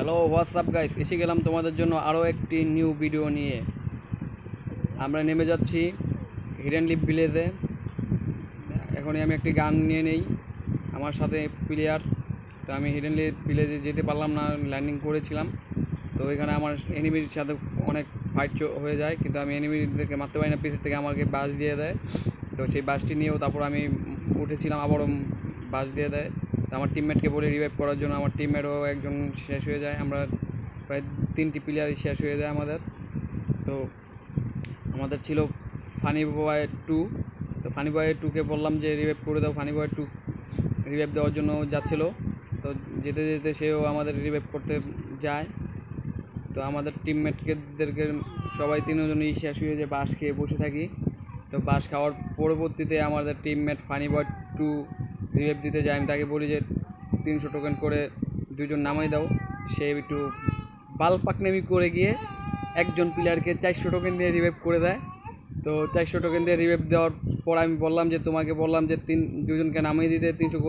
Hello WhatsApp guys, এসে গেলাম তোমাদের জন্য আরও একটি নিউ ভিডিও নিয়ে। আমরা নেমে যাচ্ছি হিডেন লিপ ভিলেজে। এখনই আমি একটি গান নিয়ে নেই, আমার সাথে প্লেয়ার। তো আমি হিডেন লিপ ভিলেজে যেতে পারলাম না, ল্যান্ডিং করেছিলাম। তো এখানে আমার এনিমির সাথে অনেক ফাইট হয়ে যায়, কিন্তু আমি এনিমিদেরকে মারতে পারি না, পিছের থেকে আমাকে বাস দিয়ে দেয়। তো সেই বাসটি নিয়েও তারপর আমি উঠেছিলাম, আবারও বাস দিয়ে দেয়। তো আমার টিমমেটকে বলে রিভাইভ করার জন্য, আমার টিমমেটও একজন শেষ হয়ে যায়। আমরা প্রায় 3টি প্লেয়ারই শেষ হয়ে যায় আমাদের। তো আমাদের ছিল ফানি বয় 2। তো ফানি বয় 2কে বললাম যে রিভাইভ করে দাও। ফানি বয় 2 রিভাইভ দেওয়ার জন্য যাচ্ছিলো। তো যেতে যেতে সেও আমাদের রিভাইভ করতে যায়। তো আমাদের টিমমেটদেরকে সবাই 3জনই শেষ হয়ে যায়, বাস খেয়ে বসে থাকি। তো বাস খাওয়ার পরবর্তীতে আমাদের টিমমেট ফানি বয় 2 রিভাইভ দিতে যায়। আমি তাকে বলি যে 300 টোকেন করে 2জন নামাই দাও। সে একটু বাল পাকনামি করে গিয়ে একজন প্লেয়ারকে 400 টোকেন দিয়ে রিভাইভ করে দেয়। তো 400 টোকেন দিয়ে রিভাইভ দেওয়ার পর আমি বললাম যে তোমাকে বললাম যে 2জনকে নামিয়ে দিতে 300